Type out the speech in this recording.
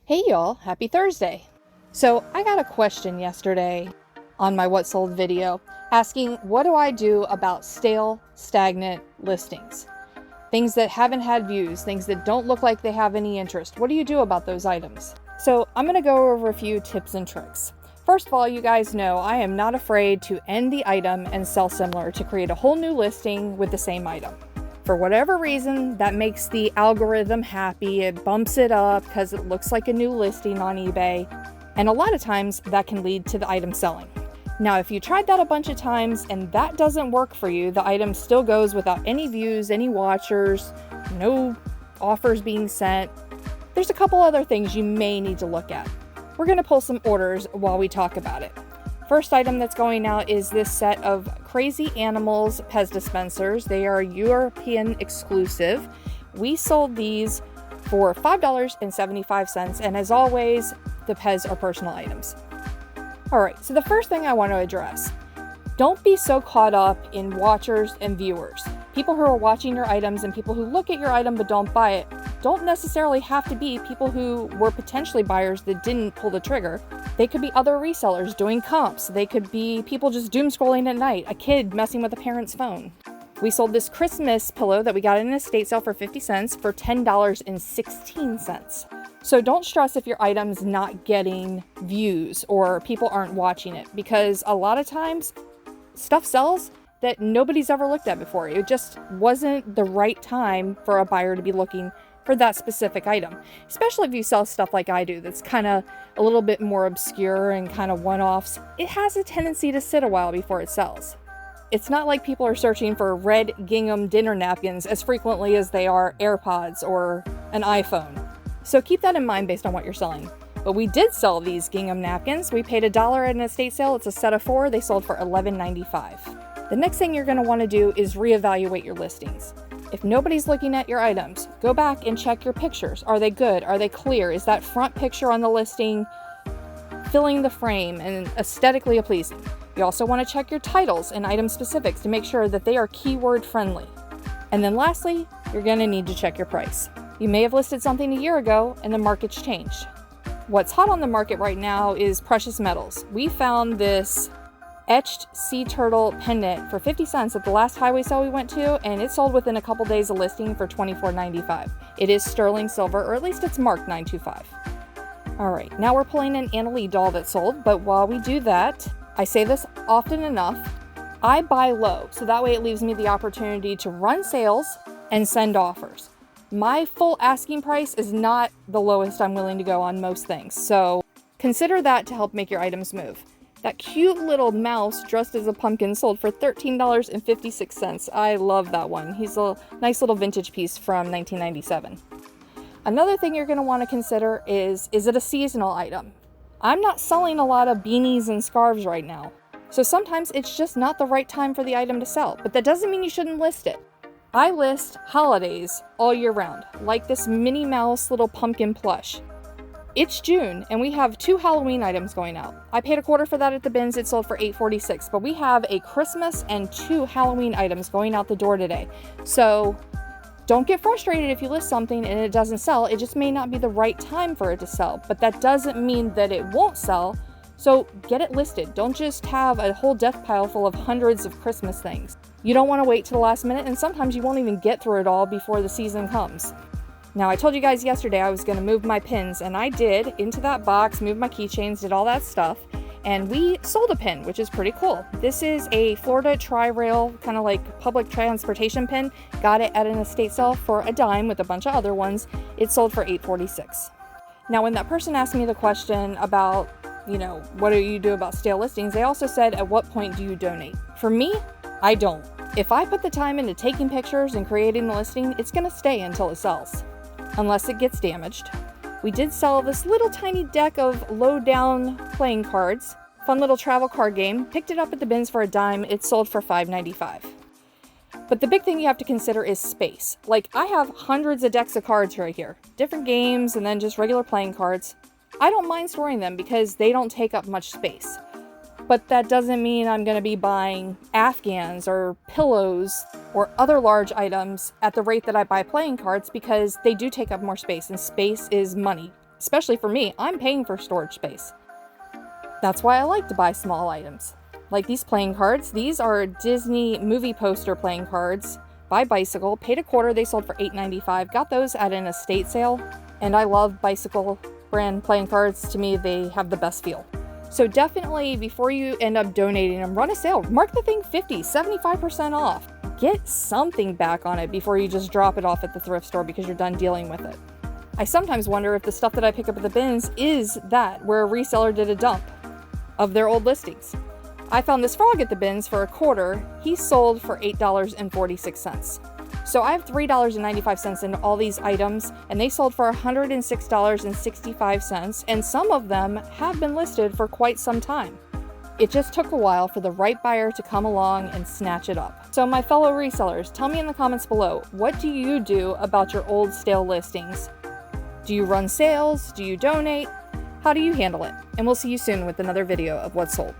Hey y'all, happy Thursday. So I got a question yesterday on my What Sold video asking what do I do about stale, stagnant listings? Things that haven't had views, things that don't look like they have any interest. What do you do about those items? So I'm going to go over a few tips and tricks. First of all, you guys know I am not afraid to end the item and sell similar to create a whole new listing with the same item. For whatever reason, that makes the algorithm happy. It bumps it up because it looks like a new listing on eBay. And a lot of times that can lead to the item selling. Now, if you tried that a bunch of times and that doesn't work for you, the item still goes without any views, any watchers, no offers being sent. There's a couple other things you may need to look at. We're going to pull some orders while we talk about it. First item that's going out is this set of Crazy Animals Pez dispensers. They are European exclusive. We sold these for $5.75, and as always, the Pez are personal items. All right, so the first thing I want to address, don't be so caught up in watchers and viewers. People who are watching your items and people who look at your item but don't buy it don't necessarily have to be people who were potentially buyers that didn't pull the trigger. They could be other resellers doing comps. They could be people just doom scrolling at night, a kid messing with a parent's phone. We sold this Christmas pillow that we got in an estate sale for 50 cents for $10.16. So don't stress if your item's not getting views or people aren't watching it, because a lot of times stuff sells that nobody's ever looked at before. It just wasn't the right time for a buyer to be looking for that specific item, especially if you sell stuff like I do that's kind of a little bit more obscure and kind of one-offs. It has a tendency to sit a while before it sells. It's not like people are searching for red gingham dinner napkins as frequently as they are AirPods or an iPhone. So keep that in mind based on what you're selling. But we did sell these gingham napkins. We paid $1 at an estate sale. It's a set of 4. They sold for $11.95. The next thing you're going to want to do is reevaluate your listings. If nobody's looking at your items, go back and check your pictures. Are they good? Are they clear? Is that front picture on the listing filling the frame and aesthetically pleasing? You also want to check your titles and item specifics to make sure that they are keyword friendly. And then lastly, you're going to need to check your price. You may have listed something a year ago and the market's changed. What's hot on the market right now is precious metals. We found this etched sea turtle pendant for 50 cents at the last highway sale we went to, and it sold within a couple days of listing for $24.95. It is sterling silver, or at least it's marked 925. All right, now we're pulling an Anna Lee doll that sold, but while we do that, I say this often enough, I buy low, so that way it leaves me the opportunity to run sales and send offers. My full asking price is not the lowest I'm willing to go on most things, so consider that to help make your items move. That cute little mouse dressed as a pumpkin sold for $13.56. I love that one. He's a nice little vintage piece from 1997. Another thing you're going to want to consider is it a seasonal item? I'm not selling a lot of beanies and scarves right now, so sometimes it's just not the right time for the item to sell, but that doesn't mean you shouldn't list it. I list holidays all year round, like this Minnie Mouse little pumpkin plush. It's June, and we have 2 Halloween items going out. I paid $0.25 for that at the bins. It sold for $8.46, but we have a Christmas and 2 Halloween items going out the door today. So don't get frustrated if you list something and it doesn't sell. It just may not be the right time for it to sell, but that doesn't mean that it won't sell. So get it listed. Don't just have a whole death pile full of hundreds of Christmas things. You don't want to wait till the last minute, and sometimes you won't even get through it all before the season comes. Now, I told you guys yesterday I was going to move my pins, and I did, into that box, moved my keychains, did all that stuff, and we sold a pin, which is pretty cool. This is a Florida Tri-Rail, kind of like public transportation pin. Got it at an estate sale for $0.10 with a bunch of other ones. It sold for $8.46. Now, when that person asked me the question about, what do you do about stale listings, they also said, at what point do you donate? For me, I don't. If I put the time into taking pictures and creating the listing, it's going to stay until it sells, unless it gets damaged. We did sell this little tiny deck of low-down playing cards, fun little travel card game, picked it up at the bins for $0.10, it sold for $5.95. But the big thing you have to consider is space. Like, I have hundreds of decks of cards right here, different games and then just regular playing cards. I don't mind storing them because they don't take up much space. But that doesn't mean I'm going to be buying Afghans or pillows or other large items at the rate that I buy playing cards, because they do take up more space, and space is money. Especially for me, I'm paying for storage space. That's why I like to buy small items. Like these playing cards. These are Disney movie poster playing cards by Bicycle. Paid $0.25, they sold for $8.95. Got those at an estate sale. And I love Bicycle brand playing cards. To me, they have the best feel. So definitely, before you end up donating them, run a sale. Mark the thing 50, 75% off. Get something back on it before you just drop it off at the thrift store because you're done dealing with it. I sometimes wonder if the stuff that I pick up at the bins is that, where a reseller did a dump of their old listings. I found this frog at the bins for $0.25. He sold for $8.46. So I have $3.95 into all these items, and they sold for $106.65, and some of them have been listed for quite some time. It just took a while for the right buyer to come along and snatch it up. So my fellow resellers, tell me in the comments below, what do you do about your old stale listings? Do you run sales? Do you donate? How do you handle it? And we'll see you soon with another video of What's Sold.